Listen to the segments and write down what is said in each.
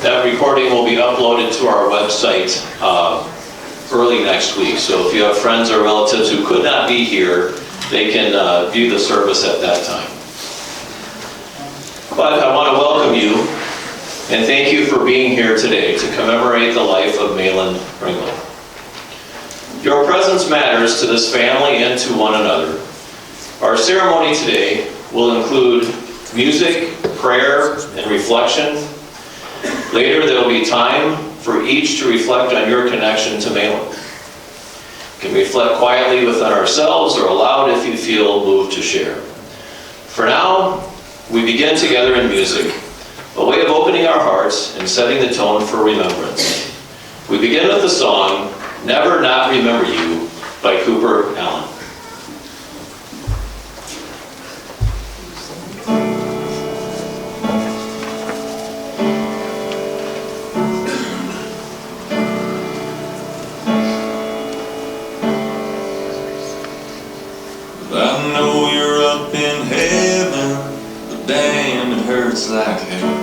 That recording will be uploaded to our website early next week. So if you have friends or relatives who could not be here, they can view the service at that time. But I want to welcome you and thank you for being here today to commemorate the life of Mailen Pringle. Your presence matters to this family and to one another. Our ceremony today will include music, prayer, and reflection. Later, there will be time for each to reflect on your connection to Mailen. You can reflect quietly within ourselves or aloud if you feel moved to share. For now, we begin together in music, a way of opening our hearts and setting the tone for remembrance. We begin with the song, Never Not Remember You, by Cooper Allen. Like hell,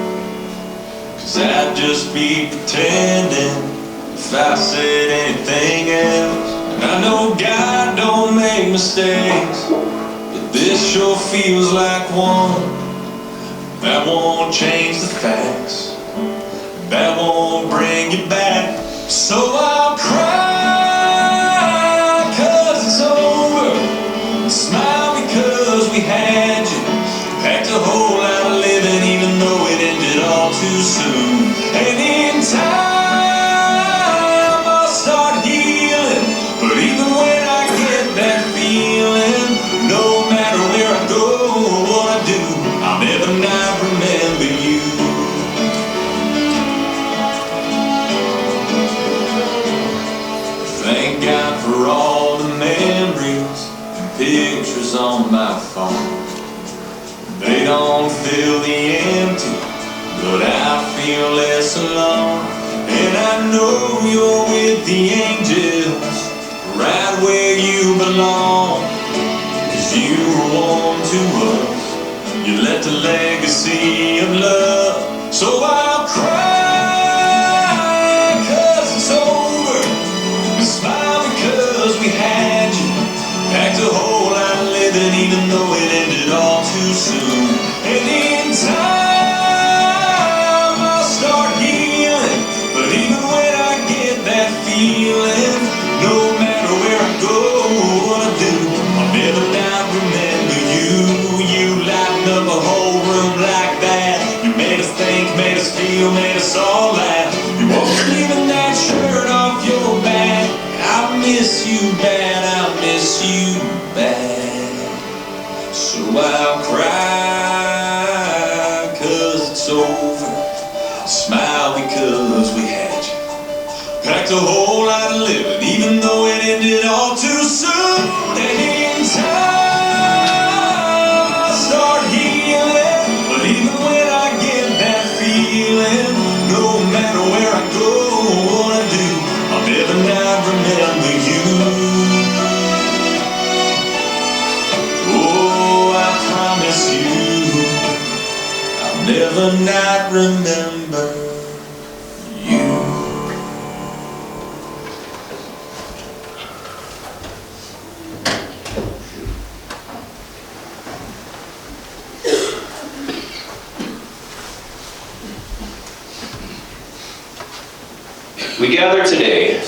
'cause I'd just be pretending if I said anything else. And I know God don't make mistakes, but this sure feels like one. That won't change the facts, that won't bring you back. So I'll cry 'cause it's over, and smile because we had you. Packed a whole lot of living even though it ended all too soon. And in time I'll start healing, but even when I get that feeling, no matter where I go or what I do, I'll never not remember you. Thank God for all the memories and pictures on my phone. They don't fill the empty, but I feel less alone. And I know you're with the angels, right where you belong. 'Cause you were warm to us, you left a legacy of love. So I'll cry 'cause it's over, and smile because we had you. Packed a whole lot of living even though it ended all too soon. And in time I'll start healing, but even when I get that feeling, no matter where I go or what I do, I'll never not remember you. You lighten up a whole room like that. You made us think, made us feel, made us all laugh. You won't leaving that shirt off your back. I miss you bad, I miss you bad. So I'll cry 'cause it's over, smile because we had you. Packed a whole lot of living even though it ended all too soon. And in time I start healing, but even when I get that feeling, no matter where I go or what I do, I'll never not remember you. Oh, I promise you, I'll never not remember you. We gather today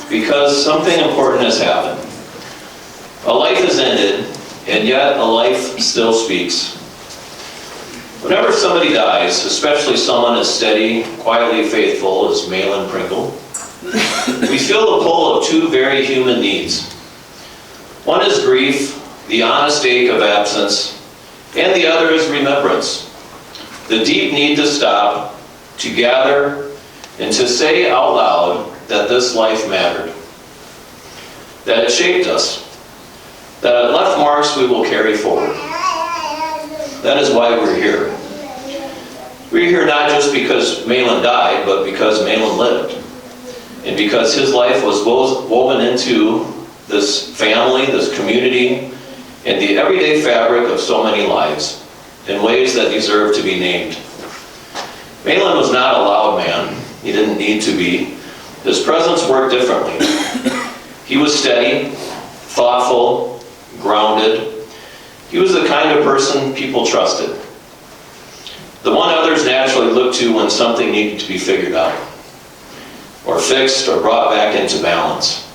because something important has happened. A life has ended, and yet a life still speaks. Whenever somebody dies, especially someone as steady, quietly faithful as Mailen Pringle, we feel the pull of two very human needs. One is grief, the honest ache of absence, and the other is remembrance, the deep need to stop, to gather, and to say out loud that this life mattered, that it shaped us, that it left marks we will carry forward. That is why we're here. We're here not just because Mailen died, but because Mailen lived, and because his life was woven into this family, this community, and the everyday fabric of so many lives in ways that deserve to be named. Mailen was not a loud man. He didn't need to be. His presence worked differently. He was steady, thoughtful, grounded. He was the kind of person people trusted. The one others naturally looked to when something needed to be figured out, or fixed, or brought back into balance.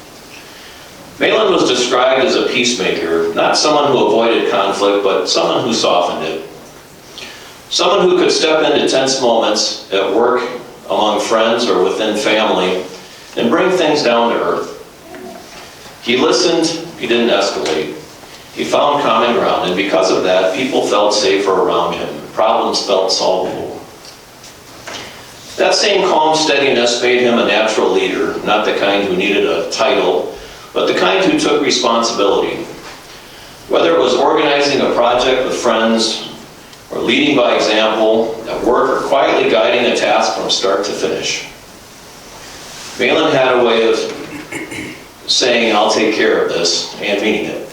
Mailen was described as a peacemaker, not someone who avoided conflict, but someone who softened it. Someone who could step into tense moments at work, among friends, or within family, and bring things down to earth. He listened, he didn't escalate. He found common ground, and because of that, people felt safer around him. Problems felt solvable. That same calm steadiness made him a natural leader, not the kind who needed a title, but the kind who took responsibility. Whether it was organizing a project with friends, or leading by example at work, or quietly guiding a task from start to finish. Mailen had a way of saying, "I'll take care of this," and meaning it.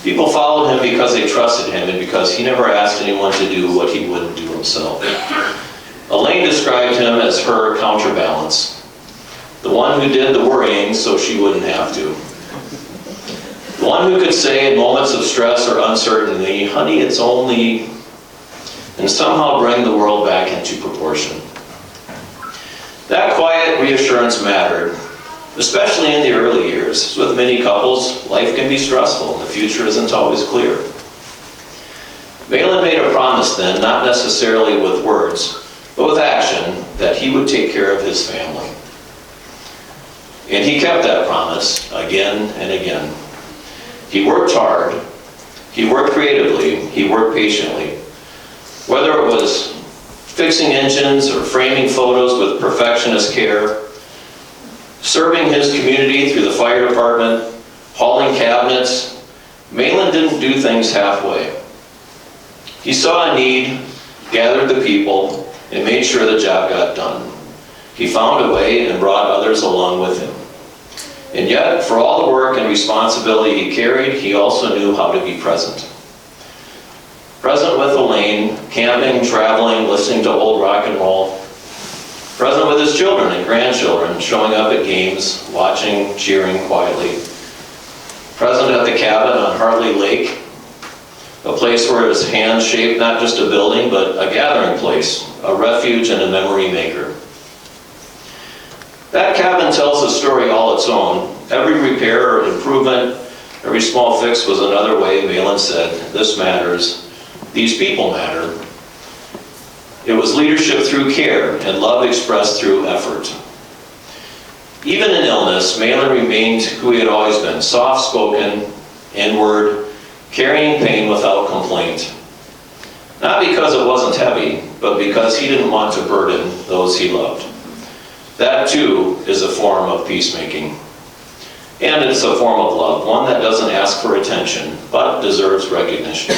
People followed him because they trusted him and because he never asked anyone to do what he wouldn't do himself. Elaine described him as her counterbalance, the one who did the worrying so she wouldn't have to. The one who could say in moments of stress or uncertainty, "Honey, it's only," and somehow bring the world back into proportion. That quiet reassurance mattered, especially in the early years. With many couples, life can be stressful and the future isn't always clear. Mailen made a promise then, not necessarily with words, but with action, that he would take care of his family. And he kept that promise again and again. He worked hard, he worked creatively, he worked patiently. Whether it was fixing engines or framing photos with perfectionist care, serving his community through the fire department, hauling cabinets, Mailen didn't do things halfway. He saw a need, gathered the people, and made sure the job got done. He found a way and brought others along with him. And yet, for all the work and responsibility he carried, he also knew how to be present. Present with Elaine, camping, traveling, listening to old rock and roll. Present with his children and grandchildren, showing up at games, watching, cheering quietly. Present at the cabin on Hartley Lake, a place where his hands shaped not just a building, but a gathering place, a refuge and a memory maker. That cabin tells a story all its own. Every repair or improvement, every small fix was another way Mailen said, "This matters, these people matter." It was leadership through care and love expressed through effort. Even in illness, Mailen remained who he had always been, soft-spoken, inward, carrying pain without complaint. Not because it wasn't heavy, but because he didn't want to burden those he loved. That too is a form of peacemaking. And it's a form of love, one that doesn't ask for attention, but deserves recognition.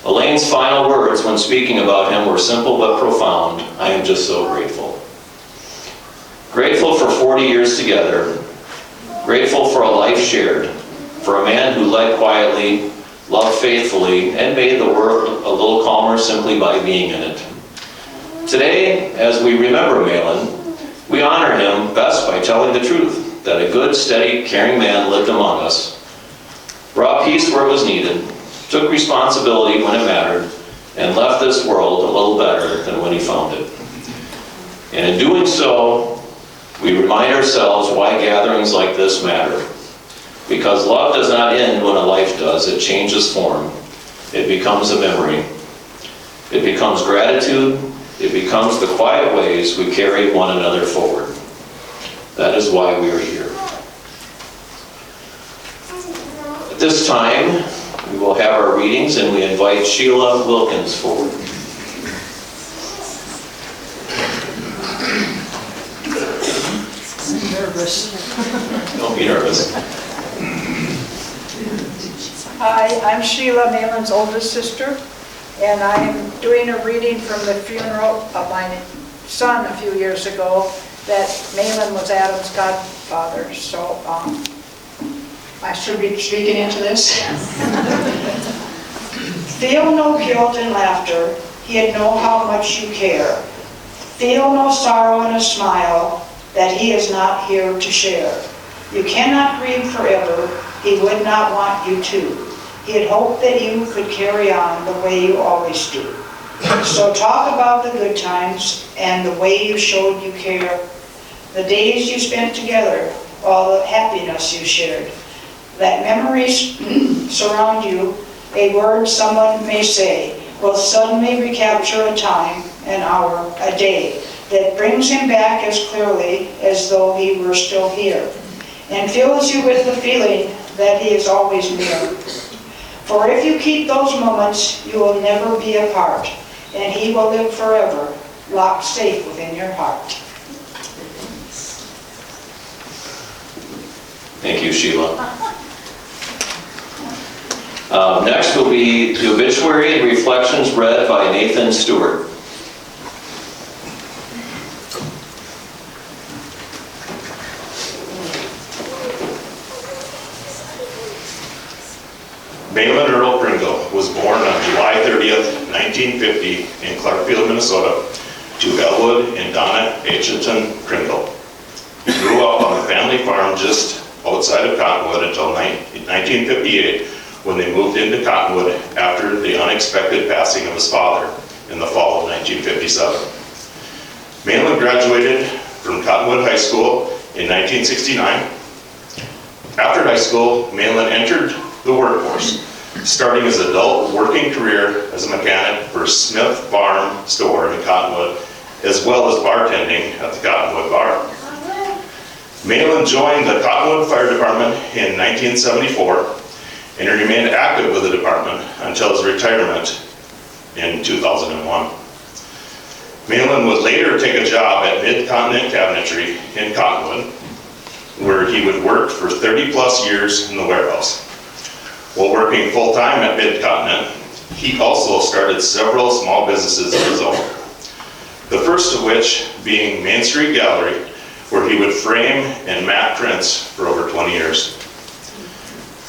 Elaine's final words when speaking about him were simple but profound. "I am just so grateful." Grateful for 40 years together. Grateful for a life shared. For a man who led quietly, loved faithfully, and made the world a little calmer simply by being in it. Today, as we remember Mailen, we honor him best by telling the truth, that a good, steady, caring man lived among us, brought peace where it was needed, took responsibility when it mattered, and left this world a little better than when he found it. And in doing so, we remind ourselves why gatherings like this matter. Because love does not end when a life does. It changes form. It becomes a memory. It becomes gratitude. It becomes the quiet ways we carry one another forward. That is why we are here. At this time, we will have our readings, and we invite Sheila Wilkins forward. I'm nervous. Don't be nervous. Hi, I'm Sheila, Mailen's oldest sister, and I am doing a reading from the funeral of my son a few years ago, that Mailen was Adam's godfather, so I should be speaking into this? Feel no guilt and laughter, he'd know how much you care. Feel no sorrow in a smile that he is not here to share. You cannot grieve forever, he would not want you to. He'd hope that you could carry on the way you always do. So talk about the good times and the way you showed you care, the days you spent together, all the happiness you shared. Let memories surround you, a word someone may say will suddenly recapture a time, an hour, a day that brings him back as clearly as though he were still here, and fills you with the feeling that he is always near. For if you keep those moments, you will never be apart, and he will live forever, locked safe within your heart. Thank you, Sheila. Next will be the obituary and reflections read by Nathan Stewart. Mailen Pringle was born on July 30th, 1950 in Clarkfield, Minnesota, to Elwood and Donna Aitchison Pringle. He grew up on a family farm just outside of Cottonwood until 1958, when they moved into Cottonwood after the unexpected passing of his father in the fall of 1957. Mailen graduated from Cottonwood High School in 1969. After high school, Mailen entered the workforce, starting his adult working career as a mechanic for Smith Farm store in Cottonwood, as well as bartending at the Cottonwood Bar. Mailen joined the Cottonwood Fire Department in 1974, and he remained active with the department until his retirement in 2001. Mailen would later take a job at Mid-Continent Cabinetry in Cottonwood, where he would work for 30 plus years in the warehouse. While working full-time at Mid-Continent, he also started several small businesses of his own. The first of which being Main Street Gallery, where he would frame and mat prints for over 20 years.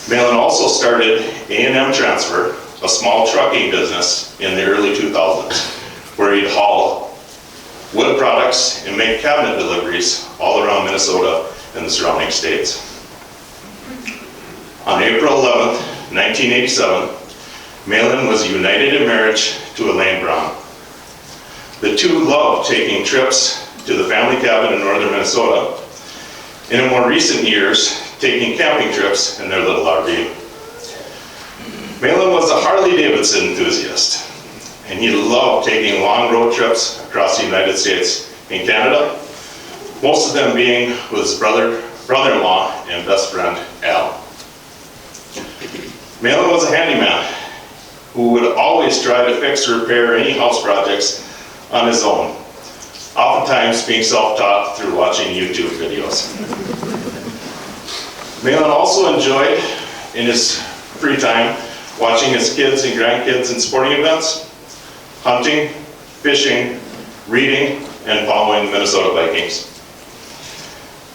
Mailen also started A&M Transfer, a small trucking business in the early 2000s, where he'd haul wood products and make cabinet deliveries all around Minnesota and the surrounding states. On April 11th, 1987, Mailen was united in marriage to Elaine Brown. The two loved taking trips to the family cabin in northern Minnesota, and in more recent years, taking camping trips in their little RV. Mailen was a Harley-Davidson enthusiast, and he loved taking long road trips across the United States and Canada, most of them being with his brother-in-law and best friend, Al. Mailen was a handyman who would always try to fix or repair any house projects on his own, oftentimes being self-taught through watching YouTube videos. Mailen also enjoyed, in his free time, watching his kids and grandkids in sporting events, hunting, fishing, reading, and following the Minnesota Vikings.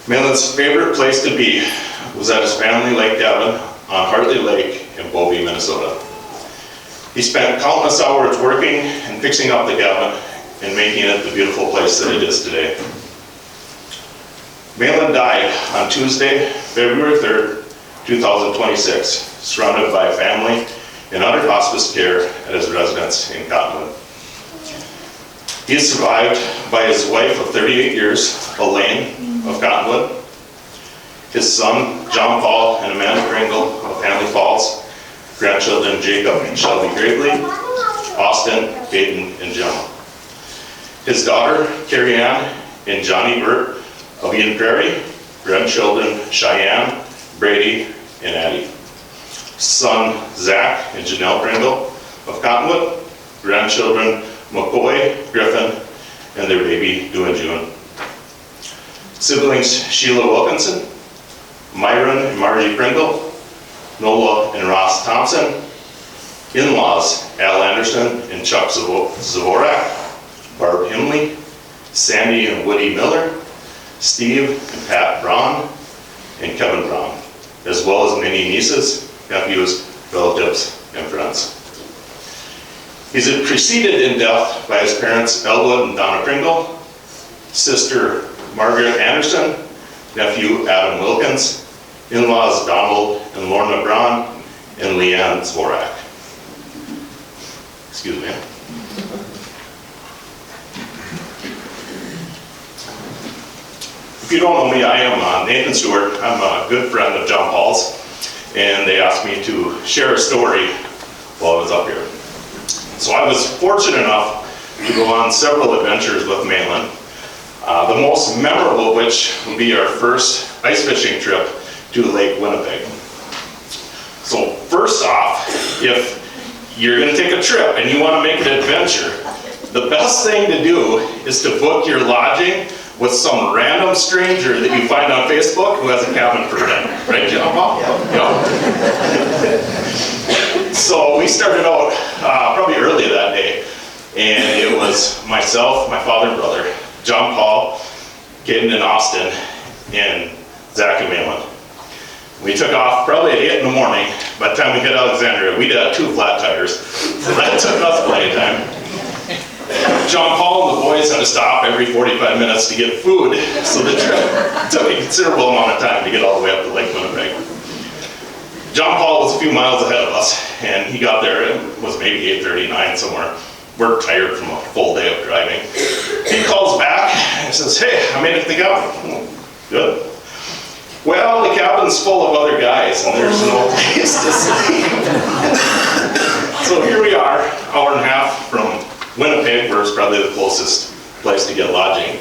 Mailen's favorite place to be was at his family lake cabin on Hartley Lake in Bovey, Minnesota. He spent countless hours working and fixing up the cabin and making it the beautiful place that it is today. Mailen died on Tuesday, February 3rd, 2026, surrounded by family and under hospice care at his residence in Cottonwood. He is survived by his wife of 38 years, Elaine of Cottonwood, his son, John Paul and Amanda Pringle of Hanley Falls, grandchildren Jacob and Shelby Gravely, Austin, Peyton, and Gemma. His daughter, Carrie Ann and Johnny Burt of Eden Prairie, grandchildren Cheyenne, Brady, and Addie. Son, Zach and Janelle Pringle of Cottonwood, grandchildren McCoy, Griffin, and their baby, Due and June. Siblings Sheila Wilkinson, Myron and Margie Pringle, Nola and Ross Thompson. In-laws Al Anderson and Chuck Zavorak, Barb Himley, Sandy and Woody Miller, Steve and Pat Braun, and Kevin Braun, as well as many nieces, nephews, relatives, and friends. He's preceded in death by his parents Elwood and Donna Pringle, sister Margaret Anderson, nephew Adam Wilkins, in-laws Donald and Lorna Braun, and Leanne Zvorak. Excuse me. If you don't know me, I am Nathan Stewart. I'm a good friend of John Paul's, and they asked me to share a story while I was up here. So I was fortunate enough to go on several adventures with Mailen, the most memorable of which would be our first ice fishing trip to Lake Winnipeg. So first off, if you're going to take a trip and you want to make an adventure, the best thing to do is to book your lodging with some random stranger that you find on Facebook who has a cabin for rent. Right, John Paul? Yep. So we started out probably early that day, and it was myself, my father and brother, John Paul, Caden and Austin, and Zach and Mailen. We took off probably at 8 in the morning. By the time we hit Alexandria, we'd had 2 flat tires, so that took us plenty of time. John Paul and the boys had to stop every 45 minutes to get food, so the trip took a considerable amount of time to get all the way up to Lake Winnipeg. John Paul was a few miles ahead of us, and he got there, it was maybe 8:39 somewhere. We're tired from a full day of driving. He calls back and says, "Hey, I made it to the cabin." Good. Well, the cabin's full of other guys, and there's no place to sleep. So here we are, hour and a half from Winnipeg, where it's probably the closest place to get lodging.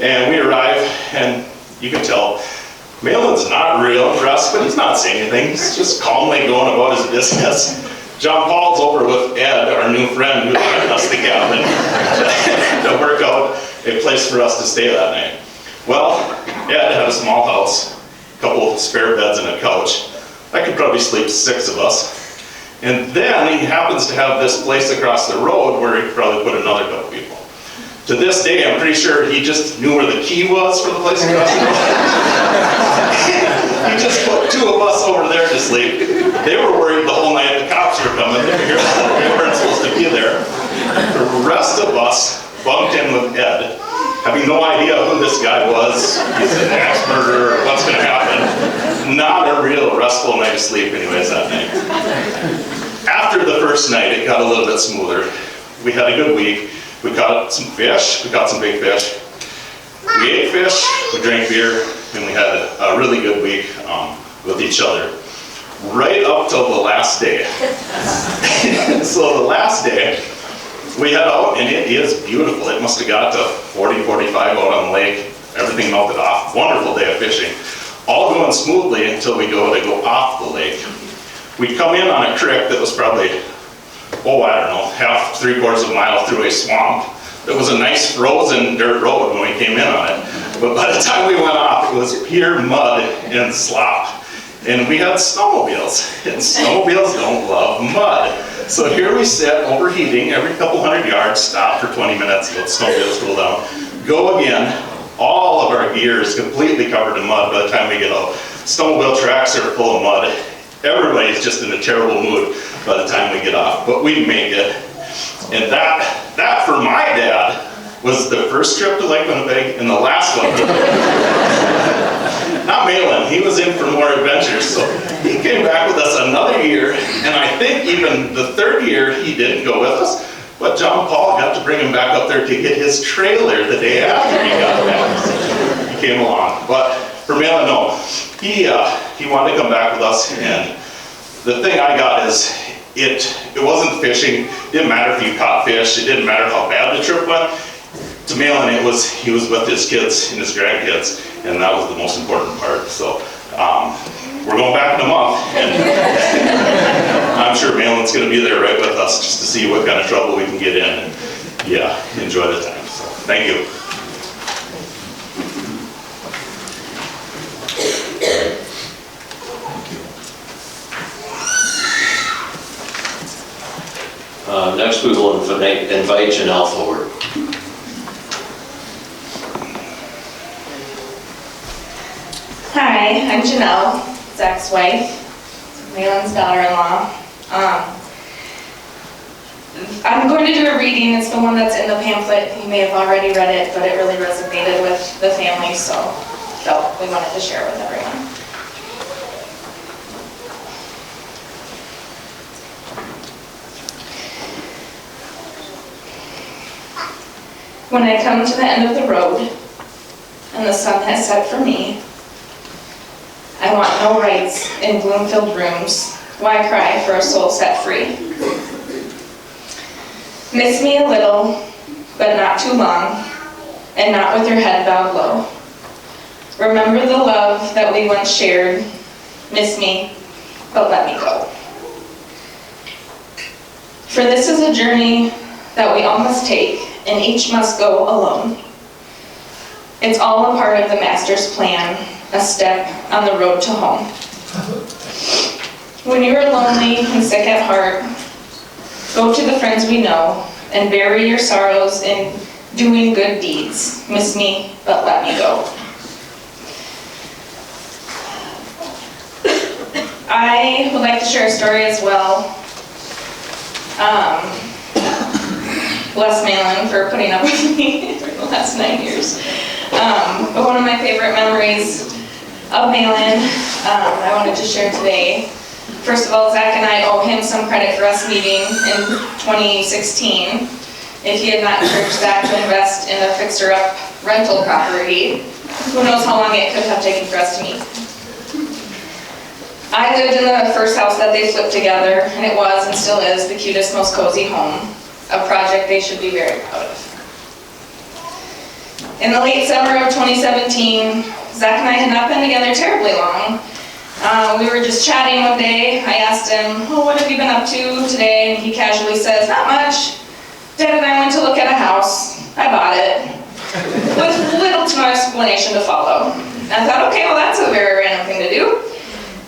And we arrive, and you can tell Mailen's not real impressed, but he's not saying anything. He's just calmly going about his business. John Paul's over with Ed, our new friend, who lent us the cabin to work out a place for us to stay that night. Well, Ed had a small house, a couple of spare beds and a couch. I could probably sleep 6 of us. And then he happens to have this place across the road where he could probably put another couple people. To this day, I'm pretty sure he just knew where the key was for the place across the road. He just put 2 of us over there to sleep. They were worried the whole night the cops were coming. They figured we weren't supposed to be there. The rest of us bunked in with Ed, having no idea who this guy was. He's an axe murderer, what's going to happen. Not a real restful night of sleep anyways that night. After the first night, it got a little bit smoother. We had a good week. We caught some fish, we caught some big fish. We ate fish, we drank beer, and we had a really good week with each other. Right up till the last day. So the last day, we head out, and it is beautiful. It must have got to 40, 45 out on the lake. Everything melted off. Wonderful day of fishing. All going smoothly until we go off the lake. We'd come in on a creek that was probably, I don't know, half, 3/4 of a mile through a swamp. It was a nice frozen dirt road when we came in on it. But by the time we went off, it was pure mud and slop. And we had snowmobiles, and snowmobiles don't love mud. So here we sit, overheating, every couple hundred yards, stop for 20 minutes, let the snowmobiles cool down, go again. All of our gear is completely covered in mud by the time we get out. Snowmobile tracks are full of mud. Everybody's just in a terrible mood by the time we get off, but we make it. And that for my dad was the first trip to Lake Winnipeg and the last one. Not Mailen, he was in for more adventures, so he came back with us another year, and I think even the 3rd year he didn't go with us, but John Paul got to bring him back up there to get his trailer the day after he got back. So he came along, but for Mailen, no, he wanted to come back with us, and the thing I got is it wasn't fishing. It didn't matter if you caught fish. It didn't matter how bad the trip went. To Mailen, he was with his kids and his grandkids, and that was the most important part. So we're going back in a month, and I'm sure Mailen's going to be there right with us just to see what kind of trouble we can get in, and yeah, enjoy the time. So thank you. Next we will invite Janelle forward. Hi, I'm Janelle, Zach's wife, Mailen's daughter-in-law. I'm going to do a reading. It's the one that's in the pamphlet. You may have already read it, but it really resonated with the family, so we wanted to share it with everyone. When I come to the end of the road, and the sun has set for me, I want no rights in gloom-filled rooms. Why cry for a soul set free? Miss me a little, but not too long, and not with your head bowed low. Remember the love that we once shared. Miss me, but let me go. For this is a journey that we all must take, and each must go alone. It's all a part of the Master's plan, a step on the road to home. When you are lonely and sick at heart, go to the friends we know and bury your sorrows in doing good deeds. Miss me, but let me go. I would like to share a story as well. Bless Mailen for putting up with me for the last 9 years. But one of my favorite memories of Mailen, I wanted to share today. First of all, Zach and I owe him some credit for us meeting in 2016. If he had not encouraged Zach to invest in a fixer-up rental property, who knows how long it could have taken for us to meet. I lived in the first house that they flipped together, and it was and still is the cutest, most cozy home, a project they should be very proud of. In the late summer of 2017, Zach and I had not been together terribly long. We were just chatting one day. I asked him, "Oh, what have you been up to today?" And he casually says, "Not much. Dad and I went to look at a house. I bought it." With little to no explanation to follow. And I thought, okay, well that's a very random thing to do.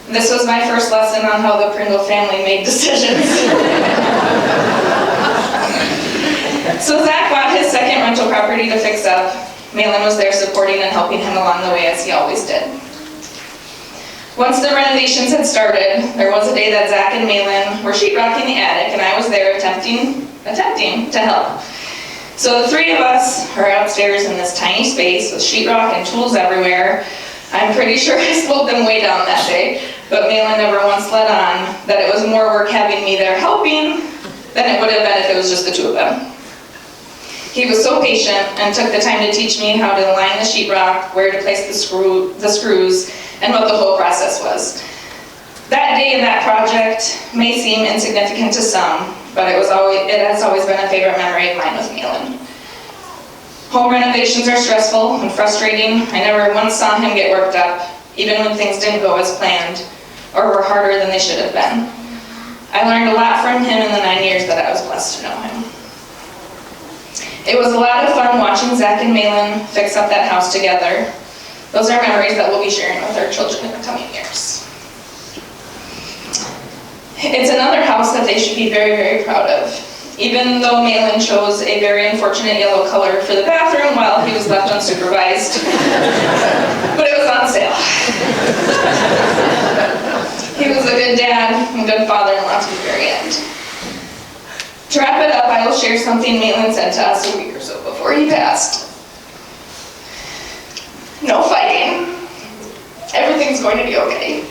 This was my first lesson on how the Pringle family made decisions. So Zach bought his second rental property to fix up. Mailen was there supporting and helping him along the way as he always did. Once the renovations had started, there was a day that Zach and Mailen were sheetrocking the attic, and I was there attempting to help. So the three of us are upstairs in this tiny space with sheetrock and tools everywhere. I'm pretty sure I slowed them way down that day, but Mailen never once let on that it was more work having me there helping than it would have been if it was just the two of them. He was so patient and took the time to teach me how to line the sheetrock, where to place the screws, and what the whole process was. That day and that project may seem insignificant to some, but it has always been a favorite memory of mine with Mailen. Home renovations are stressful and frustrating. I never once saw him get worked up, even when things didn't go as planned or were harder than they should have been. I learned a lot from him in the 9 years that I was blessed to know him. It was a lot of fun watching Zach and Mailen fix up that house together. Those are memories that we'll be sharing with our children in the coming years. It's another house that they should be very, very proud of. Even though Mailen chose a very unfortunate yellow color for the bathroom while he was left unsupervised. But it was on sale. He was a good dad and good father-in-law to the very end. To wrap it up, I will share something Mailen said to us a week or so before he passed. No fighting. Everything's going to be okay.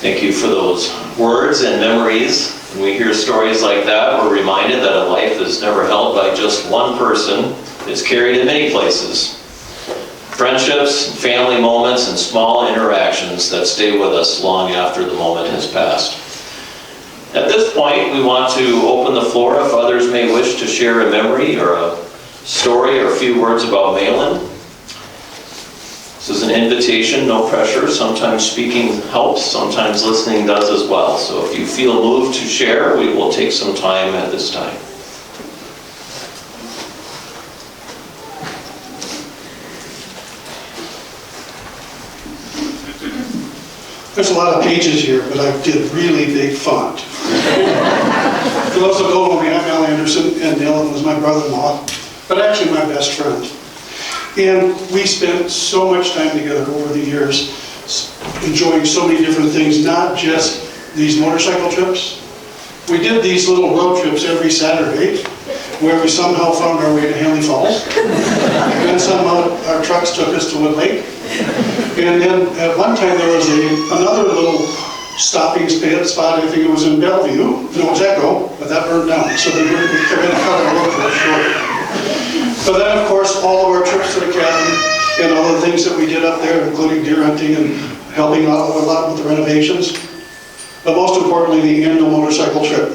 Thank you for those words and memories. When we hear stories like that, we're reminded that a life is never held by just one person. It's carried in many places. Friendships, family moments, and small interactions that stay with us long after the moment has passed. At this point, we want to open the floor if others may wish to share a memory or a story or a few words about Mailen. This is an invitation, no pressure. Sometimes speaking helps, sometimes listening does as well. So if you feel moved to share, we will take some time at this time. There's a lot of pages here, but I did really big font. For those that don't know me, I'm Mailen Anderson, and Dylan was my brother-in-law, but actually my best friend. And we spent so much time together over the years, enjoying so many different things, not just these motorcycle trips. We did these little road trips every Saturday, where we somehow found our way to Hanley Falls. And then somehow our trucks took us to Wood Lake. And then at one time there was another little stopping spot, I think it was in Bellevue. No, it was Echo, but that burned down. So we kind of cut our road trip short. But then, of course, all of our trips to the cabin and all the things that we did up there, including deer hunting and helping out a lot with the renovations. But most importantly, the annual motorcycle trip.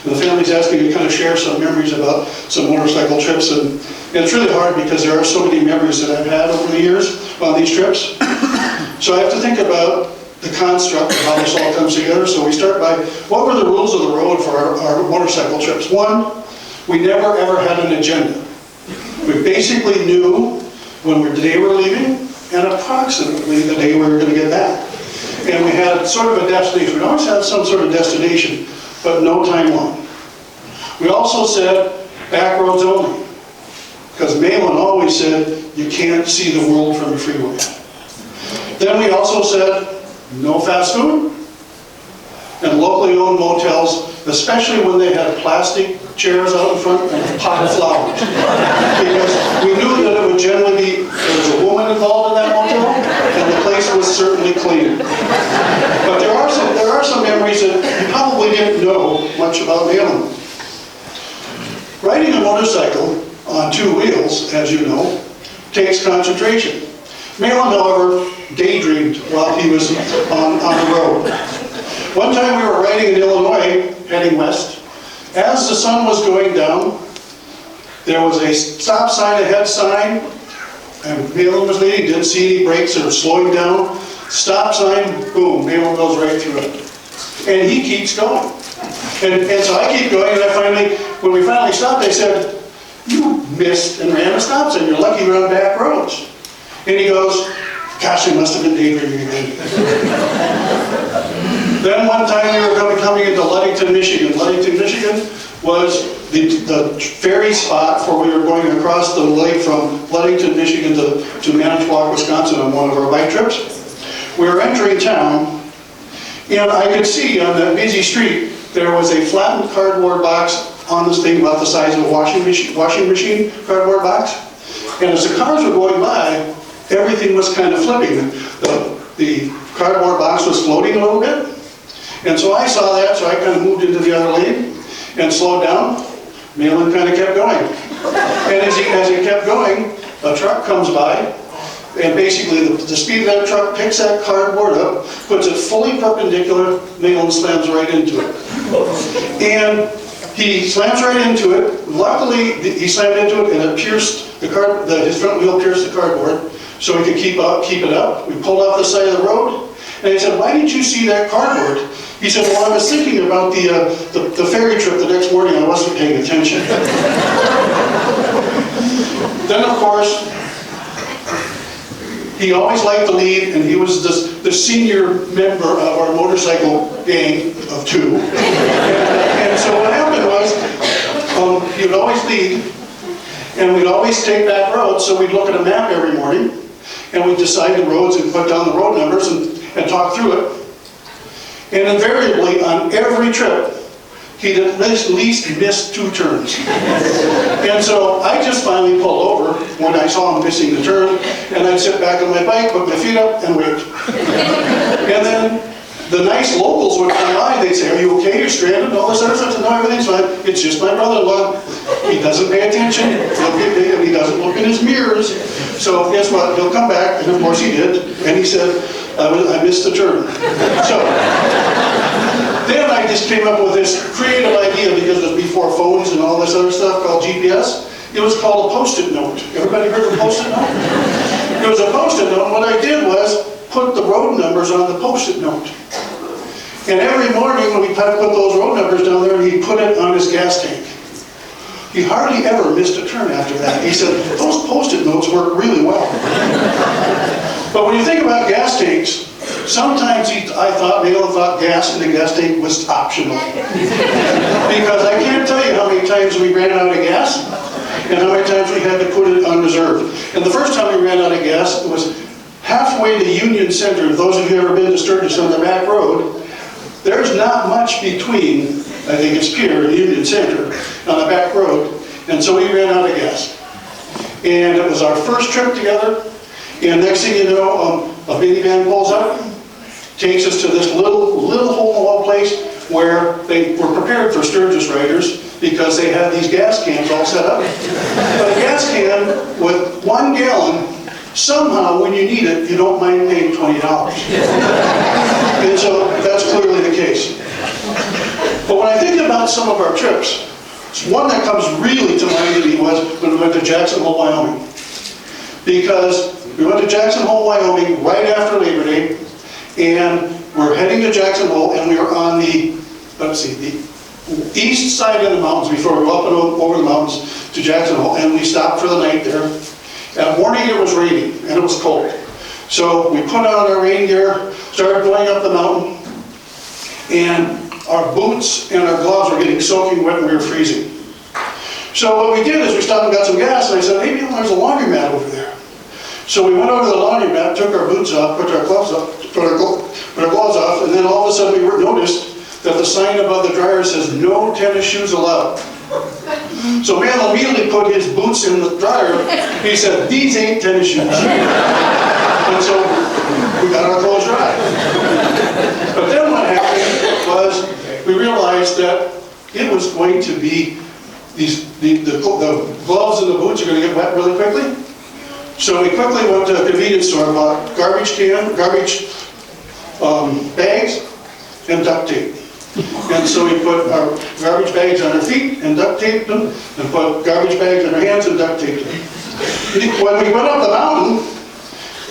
And the family's asked me to kind of share some memories about some motorcycle trips, and it's really hard because there are so many memories that I've had over the years on these trips. So I have to think about the construct of how this all comes together. So we start by, what were the rules of the road for our motorcycle trips? One, we never ever had an agenda. We basically knew the day we were leaving and approximately the day we were going to get back. And we had sort of a destination. We always had some sort of destination, but no timeline. We also said back roads only, because Mailen always said you can't see the world from the freeway. Then we also said no fast food and locally owned motels, especially when they had plastic chairs out in front and potted flowers. Because we knew that it would generally be, there was a woman involved in that motel, and the place was certainly clean. But there are some memories that you probably didn't know much about Mailen. Riding a motorcycle on two wheels, as you know, takes concentration. Mailen, however, daydreamed while he was on the road. One time we were riding in Illinois, heading west. As the sun was going down, there was a stop sign, ahead sign, and Mailen was leading, didn't see any brakes or slowing down. Stop sign, boom, Mailen goes right through it. And he keeps going. And so I keep going, and when we finally stopped, they said, "You missed and ran a stop sign, you're lucky you're on back roads." And he goes, "Gosh, I must have been daydreaming again." Then one time we were coming into Ludington, Michigan. Ludington, Michigan was the ferry spot for we were going across the lake from Ludington, Michigan to Manitowoc, Wisconsin on one of our bike trips. We were entering town, and I could see on that busy street there was a flattened cardboard box on this thing about the size of a washing machine cardboard box. And as the cars were going by, everything was kind of flipping. The cardboard box was floating a little bit. And so I saw that, so I kind of moved into the other lane and slowed down. Mailen kind of kept going. And as he kept going, a truck comes by, and basically the speed of that truck picks that cardboard up, puts it fully perpendicular, Mailen slams right into it. And he slams right into it. Luckily, he slammed into it and it pierced his front wheel pierced the cardboard, so he could keep it up. We pulled off the side of the road, and he said, "Why didn't you see that cardboard?" He said, "Well, I was thinking about the ferry trip the next morning. I wasn't paying attention." Then, of course, he always liked to lead, and he was the senior member of our motorcycle gang of two. And so what happened was, he would always lead, and we'd always take back roads, so we'd look at a map every morning, and we'd decide the roads and put down the road numbers and talk through it. And invariably, on every trip, he'd at least missed 2 turns. And so I just finally pulled over when I saw him missing the turn, and I'd sit back on my bike, put my feet up, and wait. And then the nice locals would come by, they'd say, "Are you okay? You're stranded?" And all this other stuff. No, everything's fine. It's just my brother-in-law. He doesn't pay attention. He doesn't look in his mirrors. So guess what? He'll come back, and of course he did. And he said, I missed the turn. So then I just came up with this creative idea, because it was before phones and all this other stuff called GPS. It was called a Post-it note. Everybody heard of a Post-it note? It was a Post-it note. What I did was put the road numbers on the Post-it note. And every morning when we put those road numbers down there, he'd put it on his gas tank. He hardly ever missed a turn after that. He said, "Those Post-it notes work really well." But when you think about gas tanks, Sometimes Mailen thought gas in the gas tank was optional. Because I can't tell you how many times we ran out of gas and how many times we had to put it on reserve. And the first time we ran out of gas, it was halfway to Union Center. Those of you who have ever been to Sturgis on the back road, there's not much between, I think it's Pier and Union Center on the back road. And so we ran out of gas. And it was our first trip together. And next thing you know, a minivan pulls up, takes us to this little hole-in-the-wall place where they were prepared for Sturgis riders because they had these gas cans all set up. But a gas can with 1 gallon, somehow when you need it, you don't mind paying $20. And so that's clearly the case. But when I think about some of our trips, one that comes really to mind to me was when we went to Jackson Hole, Wyoming. Because we went to Jackson Hole, Wyoming right after Labor Day, and we're heading to Jackson Hole, and we were on the east side of the mountains before we were up and over the mountains to Jackson Hole, and we stopped for the night there. That morning it was raining, and it was cold. So we put on our rain gear, started going up the mountain, and our boots and our gloves were getting soaking wet and we were freezing. So what we did is we stopped and got some gas, and I said, hey, there's a laundromat over there. So we went over to the laundromat, took our boots off, put our gloves off, and then all of a sudden we noticed that the sign above the dryer says, no tennis shoes allowed. So man immediately put his boots in the dryer. He said, these ain't tennis shoes. And so we got our clothes dry. But then what happened was we realized that it was going to be the gloves and the boots are going to get wet really quickly. So we quickly went to a convenience store, bought garbage bags and duct tape. And so we put our garbage bags on our feet and duct taped them, and put garbage bags on our hands and duct taped them. When we went up the mountain,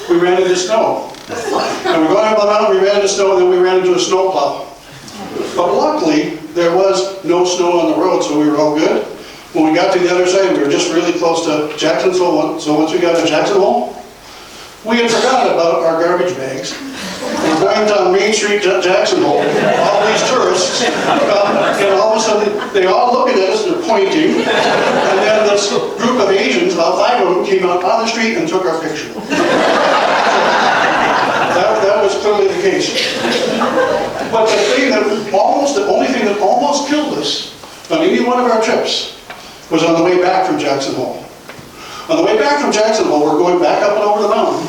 we ran into snow. And we're going up the mountain, we ran into snow, and then we ran into a snow plow. But luckily, there was no snow on the road, so we were all good. When we got to the other side, we were just really close to Jackson Hole. So once we got to Jackson Hole, we had forgot about our garbage bags. We're going down Main Street to Jackson Hole, all these tourists, and all of a sudden, they all looking at us, they're pointing, and then this group of Asians, about 5 of them, came out on the street and took our picture. That was clearly the case. But the only thing that almost killed us on any one of our trips was on the way back from Jackson Hole. On the way back from Jackson Hole, we're going back up and over the mountain,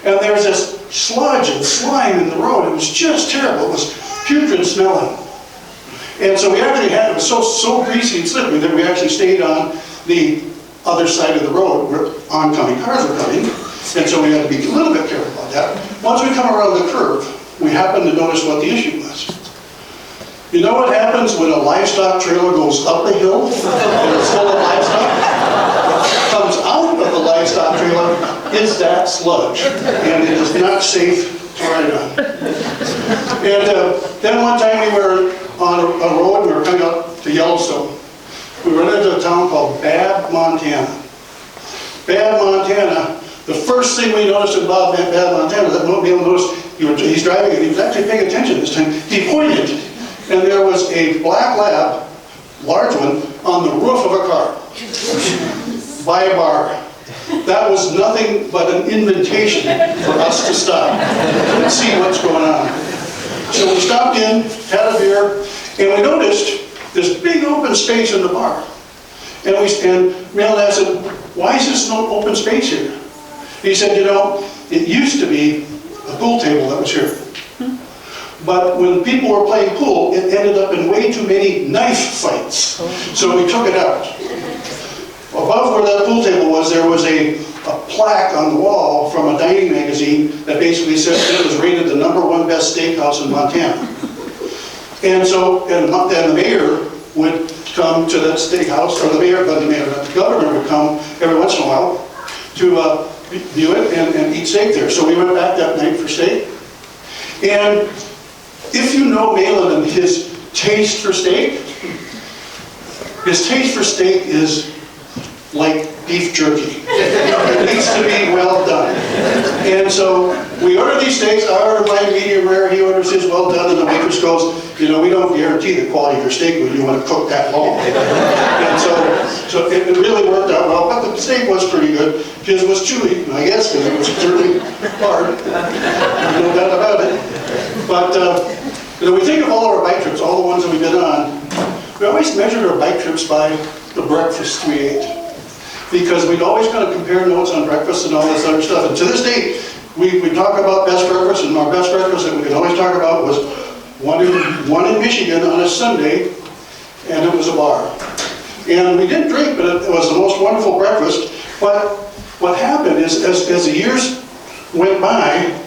and there's this sludge and slime in the road. It was just terrible. It was putrid smelling. And so we actually had, it was so greasy and slippery that we actually stayed on the other side of the road where oncoming cars were coming. And so we had to be a little bit careful about that. Once we come around the curve, we happened to notice what the issue was. You know what happens when a livestock trailer goes up a hill and it's full of livestock? What comes out of the livestock trailer is that sludge, and it is not safe to ride on. And then one time we were on a road, we were coming up to Yellowstone. We ran into a town called Babb, Montana. Babb, Montana, the first thing we noticed about Babb, Montana, that nobody noticed, he's driving and he was actually paying attention this time. He pointed, and there was a black lab, large one, on the roof of a car by a bar. That was nothing but an invitation for us to stop and see what's going on. So we stopped in, had a beer, and we noticed this big open space in the bar. And Mailen asked him, why is this no open space here? He said, you know, it used to be a pool table that was here. But when people were playing pool, it ended up in way too many knife fights. So we took it out. Above where that pool table was, there was a plaque on the wall from a dining magazine that basically said that it was rated the #1 best steakhouse in Montana. And so, and the mayor would come to that steakhouse, or the governor would come every once in a while to view it and eat steak there. So we went back that night for steak. And if you know Mailen and his taste for steak is like beef jerky. It needs to be well done. And so we order these steaks. I order mine medium rare. He orders his well done. And the waitress goes, you know, we don't guarantee the quality of your steak when you want to cook that long. And so it really worked out well. But the steak was pretty good. His was chewy, I guess, because it was certainly hard. No doubt about it. But you know, we think of all of our bike trips, all the ones that we've been on. We always measured our bike trips by the breakfast we ate, because we'd always kind of compare notes on breakfast and all this other stuff. And to this day, we talk about best breakfast, and our best breakfast that we could always talk about was one in Michigan on a Sunday, and it was a bar. And we didn't drink, but it was the most wonderful breakfast. But what happened is, as the years went by,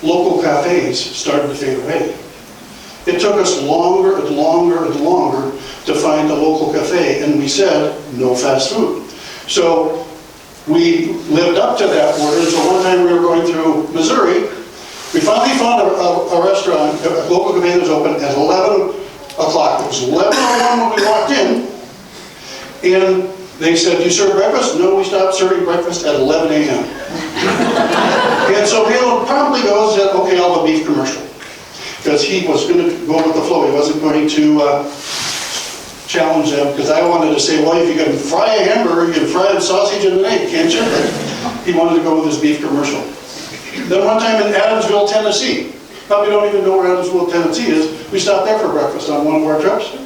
local cafes started to fade away. It took us longer and longer and longer to find a local cafe, and we said, no fast food. So we lived up to that order. So one time we were going through Missouri, we finally found a restaurant, a local cafe that was open at 11 o'clock. It was 11:01 when we walked in, and they said, you serve breakfast? No, we stopped serving breakfast at 11 a.m. And so Mailen promptly goes, okay, I'll have a beef commercial. Because he was going to go with the flow. He wasn't going to challenge them, because I wanted to say, well, if you can fry a hamburger, you can fry a sausage and an egg, can't you? But he wanted to go with his beef commercial. Then one time in Adamsville, Tennessee, probably don't even know where Adamsville, Tennessee is, we stopped there for breakfast on one of our trips.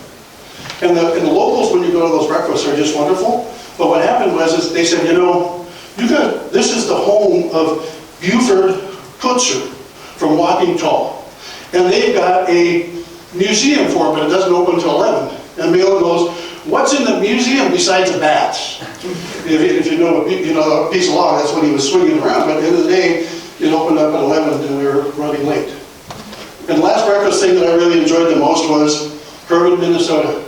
And the locals, when you go to those breakfasts, are just wonderful. But what happened was, they said, you know, this is the home of Buford Putzer from Walking Tall. And they've got a museum for it, but it doesn't open until 11. And Mailen goes, what's in the museum besides the bats? If you know a piece of log, that's what he was swinging around. But at the end of the day, it opened up at 11 and we were running late. And the last breakfast thing that I really enjoyed the most was Herman, Minnesota.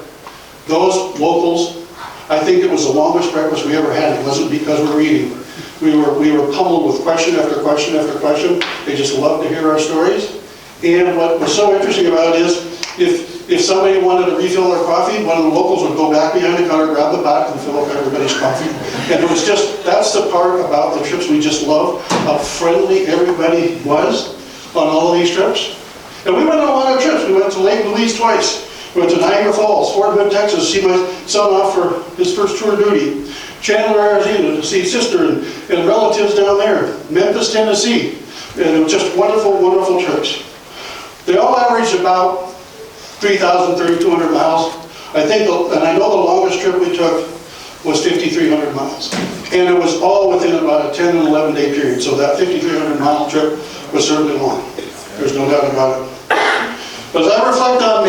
Those locals, I think it was the longest breakfast we ever had. It wasn't because we were eating. We were pummeled with question after question after question. They just loved to hear our stories. And what was so interesting about it is, if somebody wanted to refill their coffee, one of the locals would go back behind the counter, grab the pot, and fill up everybody's coffee. And it was just, that's the part about the trips we just love, how friendly everybody was on all of these trips. And we went on a lot of trips. We went to Lake Louise twice. We went to Niagara Falls, Fort Hood, Texas, to see my son off for his first tour duty. Chandler, Arizona, to see sister and relatives down there. Memphis, Tennessee. And it was just wonderful, wonderful trips. They all averaged about 3,000, 3,200 miles. I think, and I know the longest trip we took was 5,300 miles. And it was all within about a 10 and 11 day period. So that 5,300 mile trip was certainly long. There's no doubt about it. But as I reflect on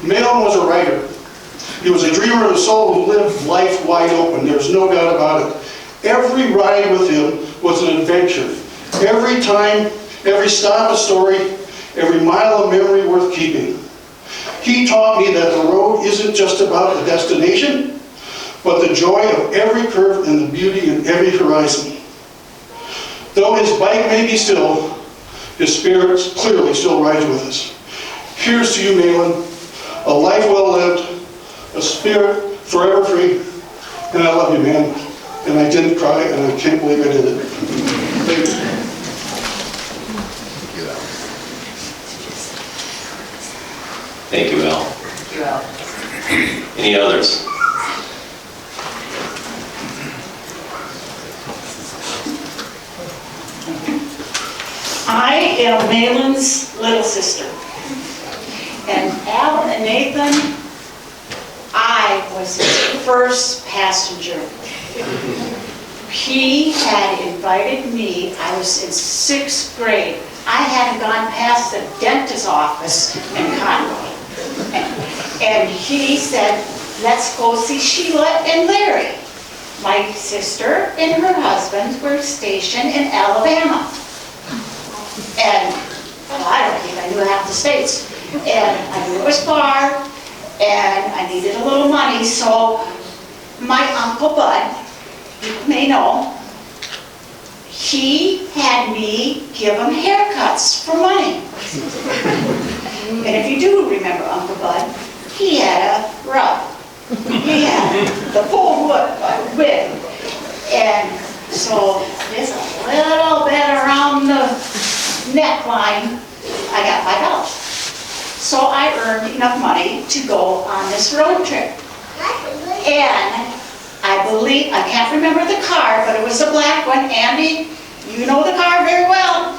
Mailen was a writer. He was a dreamer and a soul who lived life wide open. There's no doubt about it. Every ride with him was an adventure. Every time, every stop a story, every mile of memory worth keeping. He taught me that the road isn't just about the destination, but the joy of every curve and the beauty in every horizon. Though his bike may be still, his spirit clearly still rides with us. Here's to you, Mailen, a life well lived, a spirit forever free, and I love you, man. And I didn't cry, and I can't believe I did it. Thank you. Thank you, Al. Thank you, Al. Any others? I am Mailen's little sister. And Al and Nathan, I was his first passenger. He had invited me, I was in 6th grade. I hadn't gone past the dentist's office in Conway. And he said, let's go see Sheila and Larry. My sister and her husband were stationed in Alabama. And well, I don't think I knew half the states. And I knew it was far, and I needed a little money, so my Uncle Bud, you may know, he had me give him haircuts for money. And if you do remember Uncle Bud, he had a rub. He had the full width. And so just a little bit around the neckline, I got $5. So I earned enough money to go on this road trip. And I can't remember the car, but it was a black one. Andy, you know the car very well.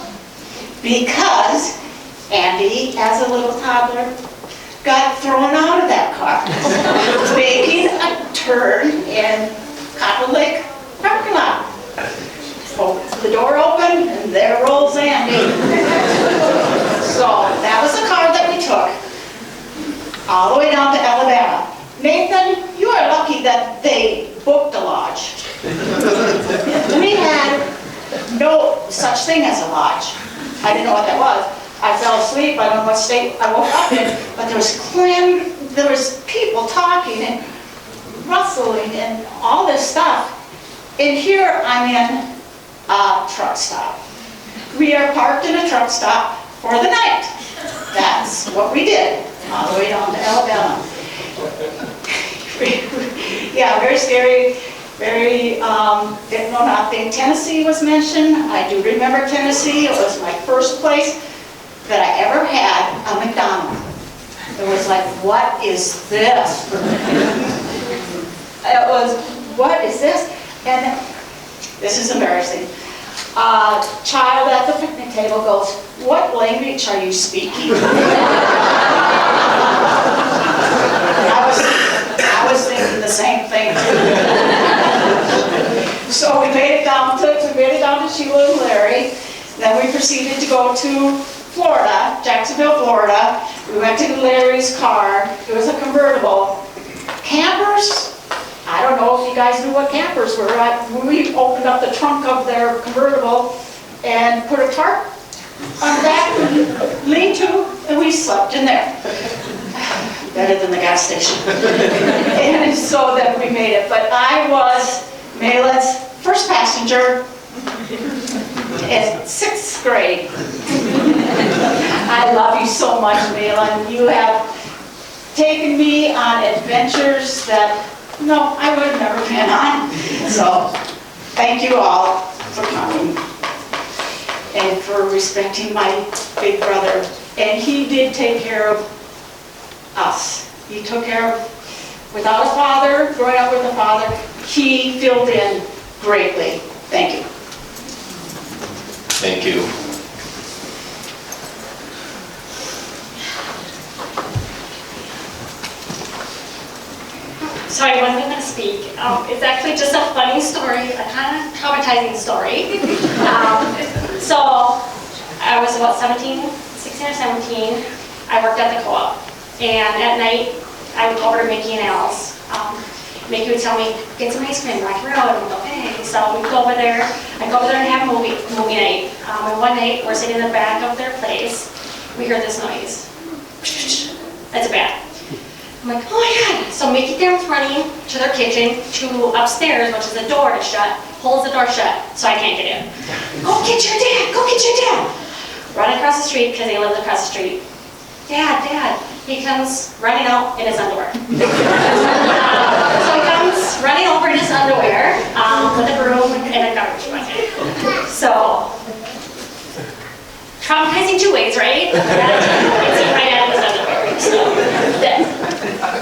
Because Andy, as a little toddler, got thrown out of that car, making a turn in Cotton Lake parking lot. So the door opened, and there rolls Andy. So that was the car that we took all the way down to Alabama. Nathan, you are lucky that they booked a lodge. We had no such thing as a lodge. I didn't know what that was. I fell asleep. I don't know what state I woke up in, but there was people talking and rustling and all this stuff. And here I'm in a truck stop. We are parked in a truck stop for the night. That's what we did, all the way down to Alabama. Yeah, very scary, very, didn't know nothing. Tennessee was mentioned. I do remember Tennessee. It was my first place that I ever had a McDonald's. It was like, what is this? It was, what is this? And this is embarrassing. A child at the picnic table goes, what language are you speaking? I was thinking the same thing. So we made it down to Sheila and Larry. Then we proceeded to go to Florida, Jacksonville, Florida. We went to Larry's car. It was a convertible. Campers, I don't know if you guys knew what campers were. We opened up the trunk of their convertible and put a tarp on the back, lean-to, and we slept in there. Better than the gas station. And so then we made it. But I was Mailen's first passenger in 6th grade. I love you so much, Mailen. You have taken me on adventures that, no, I would have never been on. So, thank you all for coming and for respecting my big brother. And he did take care of us. He took care of, without a father, growing up with a father, he filled in greatly. Thank you. Thank you. Sorry, I wasn't going to speak. It's actually just a funny story, a kind of traumatizing story. So I was about 16 or 17. I worked at the co-op. And at night, I would go over to Mickey and Al's. Mickey would tell me, get some ice cream, Rocky Road. And we'd go, hey. So we'd go over there. I'd go over there and have a movie night. And one night, we're sitting in the back of their place. We heard this noise. That's a bat. I'm like, oh my God. So Mickey comes running to their kitchen, to upstairs, which is a door to shut, holds the door shut, so I can't get in. Go get your dad, go get your dad. Run across the street, because they lived across the street. Dad. He comes running out in his underwear. So he comes running over in his underwear with a broom and a garbage bucket. So, traumatizing 2 ways, right? It's right out of his underwear. So,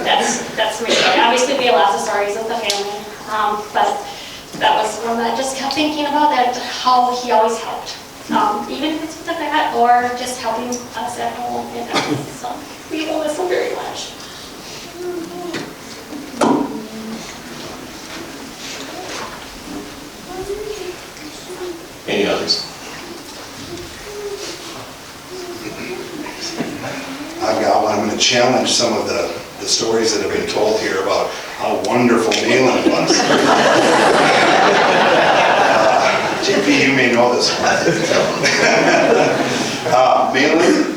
that's my story. Obviously, we have lots of stories with the family, but that was one that I just kept thinking about, that how he always helped. Even if it's with the vet or just helping us at home. So we will miss him very much. Any others? I've got one. I'm going to challenge some of the stories that have been told here about how wonderful Mailen was. JP, you may know this one.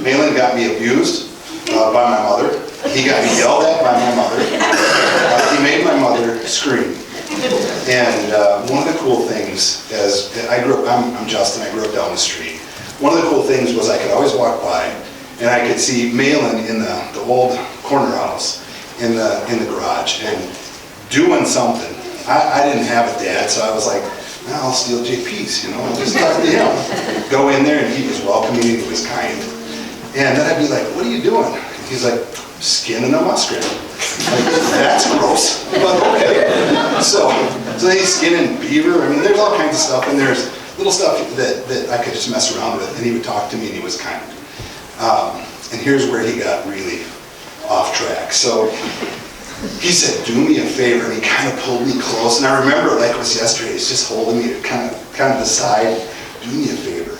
Mailen got me abused by my mother. He got me yelled at by my mother. He made my mother scream. And one of the cool things, as I grew up, I'm Justin, I grew up down the street. One of the cool things was I could always walk by and I could see Mailen in the old corner house. in the garage and doing something. I didn't have a dad, so I was like, well, I'll steal JP's, you know, I'll just talk to him. Go in there, and he was welcoming, he was kind. And then I'd be like, what are you doing? He's like, skinning a muskrat. Like, that's gross, but okay. So then he's skinning beaver. I mean, there's all kinds of stuff, and there's little stuff that I could just mess around with, and he would talk to me, and he was kind. And here's where he got really off track. So he said, do me a favor, and he kind of pulled me close, and I remember it like it was yesterday. He's just holding me to kind of the side. Do me a favor.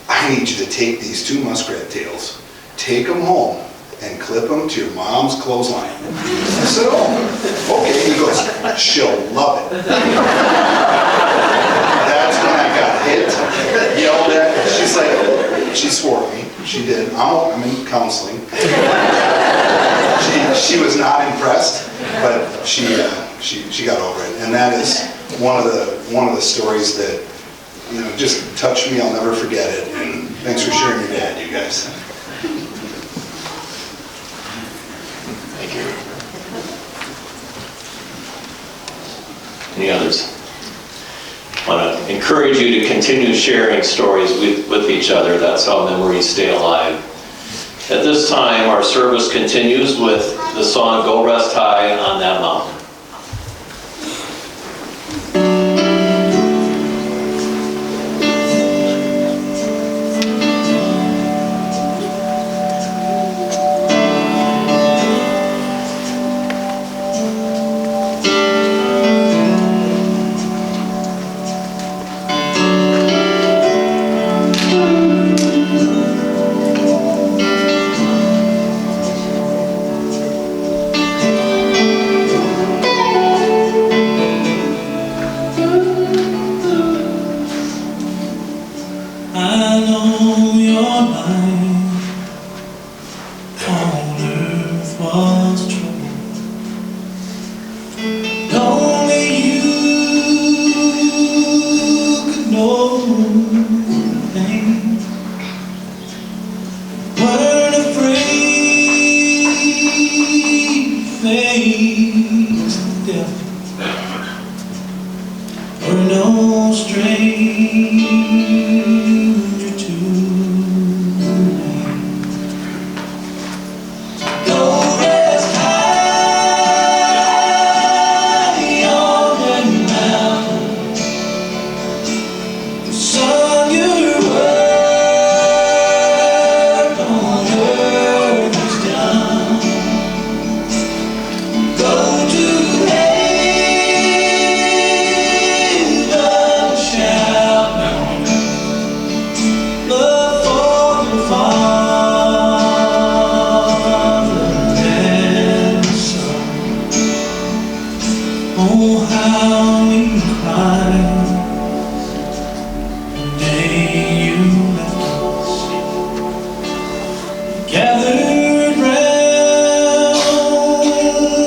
I need you to take these 2 muskrat tails, take them home, and clip them to your mom's clothesline. I said, oh, okay. He goes, she'll love it. That's when I got hit, yelled at. She's like, she swore at me. She did. I'm in counseling. She was not impressed, but she got over it. And that is one of the stories that, you know, just touched me. I'll never forget it. And thanks for sharing your dad, you guys. Thank you. Any others? I want to encourage you to continue sharing stories with each other. That's how memories stay alive. At this time, our service continues with the song Go Rest High on That Mountain. I know your life on earth was trouble. Only you could know the pain. Weren't afraid to face the devil. Were no stranger to name. Go rest high on that mountain. Son, your work on earth is done. Go to oh, how we cried the day you left us, gathered round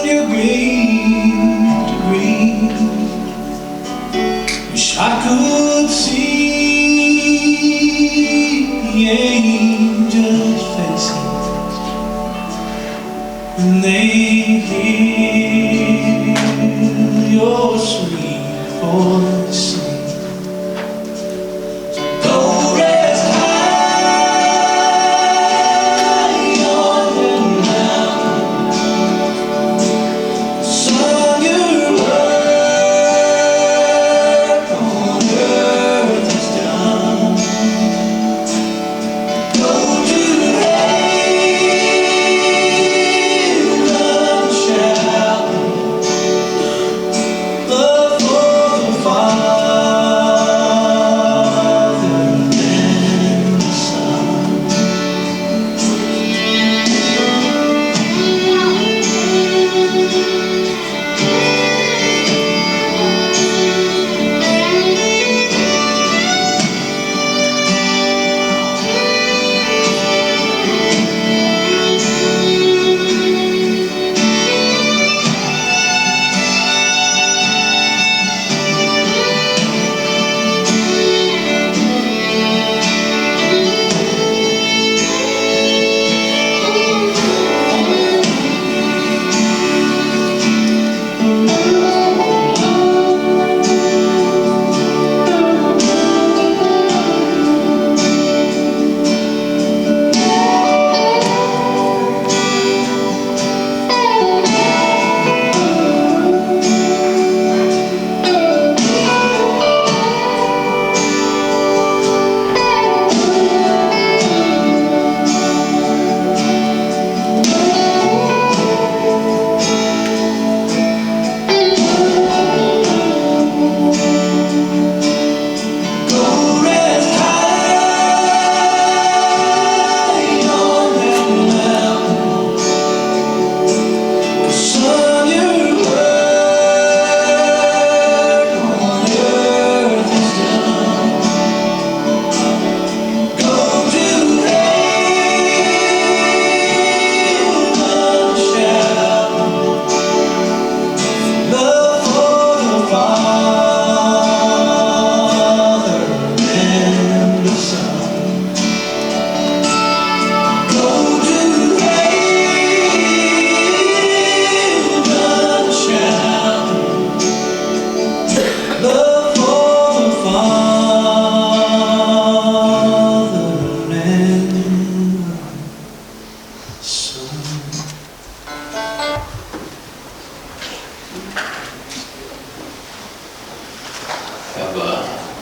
your grave to grieve. Wish I could see the angels' faces when they hear your sweet voice sing. Go rest high on that mountain. Son, your work on earth is done. Go to heaven, shall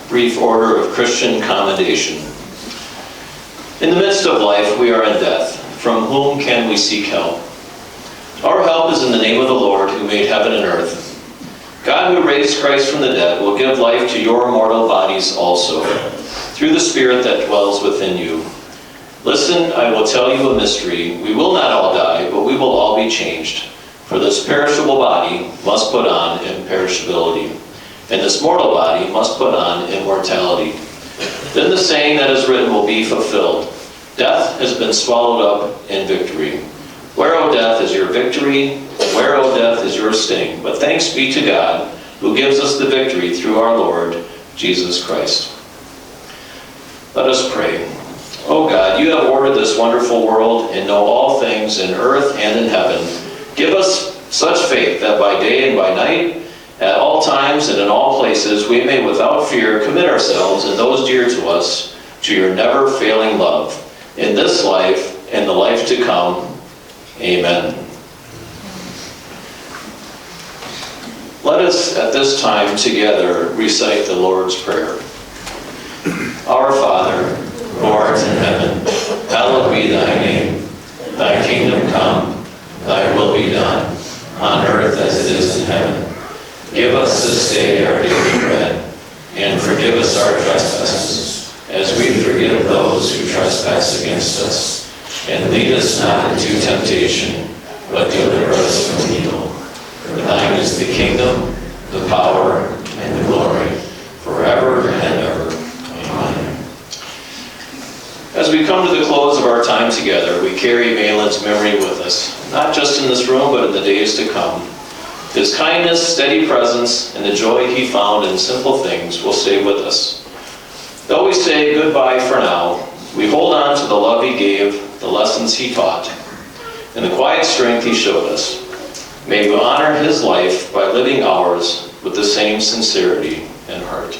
brief order of Christian commendation. In the midst of life, we are in death. From whom can we seek help? Our help is in the name of the Lord who made heaven and earth. God who raised Christ from the dead will give life to your mortal bodies also, through the Spirit that dwells within you. Listen, I will tell you a mystery. We will not all die, but we will all be changed. For this perishable body must put on imperishability, and this mortal body must put on immortality. Then the saying that is written will be fulfilled. Death has been swallowed up in victory. Where, O death, is your victory? Where, O death, is your sting? But thanks be to God, who gives us the victory through our Lord Jesus Christ. Let us pray. O God, you have ordered this wonderful world and know all things in earth and in heaven. Give us such faith that by day and by night, at all times and in all places, we may without fear commit ourselves and those dear to us to your never-failing love, in this life and the life to come. Amen. Let us at this time together recite the Lord's Prayer. Our Father, who art in heaven, hallowed be thy name. Thy kingdom come, thy will be done, on earth as it is in heaven. Give us this day our daily bread, and forgive us our trespasses, as we forgive those who trespass against us. And lead us not into temptation, but deliver us from evil. For thine is the kingdom, the power, and the glory, forever and ever. Amen. As we come to the close of our time together, we carry Mailen's memory with us, not just in this room, but in the days to come. His kindness, steady presence, and the joy he found in simple things will stay with us. Though we say goodbye for now, we hold on to the love he gave, the lessons he taught, and the quiet strength he showed us. May we honor his life by living ours with the same sincerity and heart.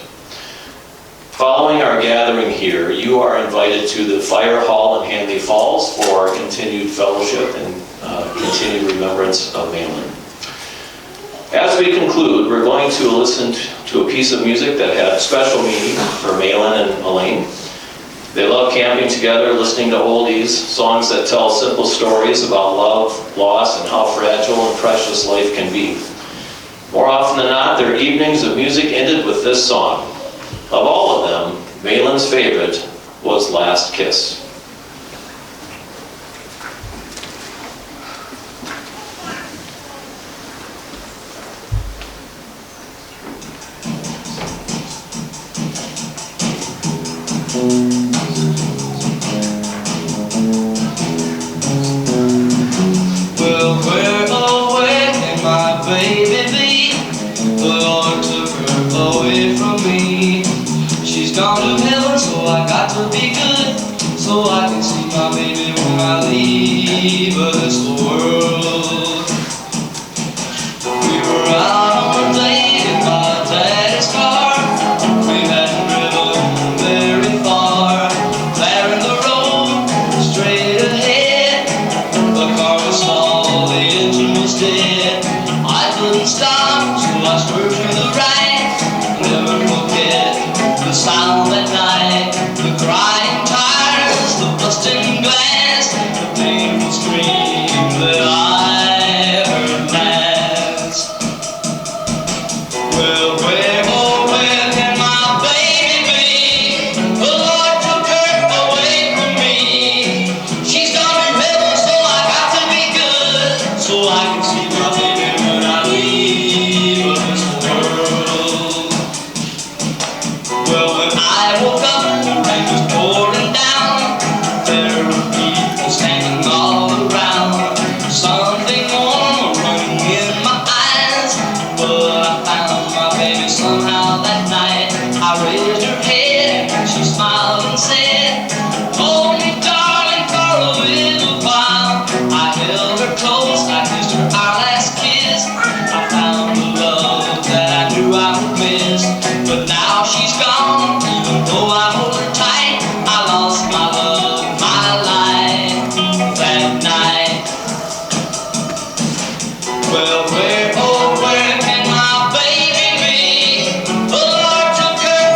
Following our gathering here, you are invited to the fire hall in Hanley Falls for continued fellowship and continued remembrance of Mailen. As we conclude, we're going to listen to a piece of music that had special meaning for Mailen and Elaine. They love camping together, listening to oldies, songs that tell simple stories about love, loss, and how fragile and precious life can be. More often than not, their evenings of music ended with this song. Of all of them, Mailen's favorite was Last Kiss. Well, where, oh, where can my baby be? The Lord took her away from me. She's gone to heaven, so I got to be good, so I can see my baby when I leave this world. We were out on a date in my daddy's car. We hadn't driven very far. There in the road, straight ahead, the car was stalled, the engine was dead. I couldn't stop, so I swerved to the right. Never forget the sound that night, the crying tires, the busting glass, the painful scream that I heard last. Well, where, oh, where can my baby be? The Lord took her away from me. She's gone to heaven, so I got to be good, so I can see my baby when I leave this world. Well, when I woke up, the rain was pouring down. There were people standing all around. Something warm running in my eyes, but I found my baby somehow that night. I raised her head and she smiled and said, "Hold me, darling, for a little while." I held her close, I kissed her our last kiss. I found the love that I knew I would miss, but now she's gone. Even though I hold her tight, I lost my love, my life that night. Well, where, oh, where can my baby be? The Lord took her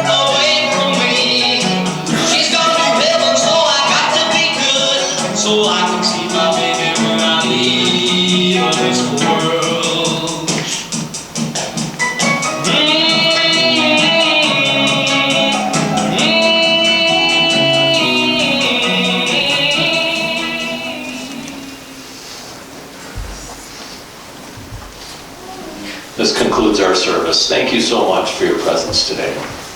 service. Thank you so much for your presence today.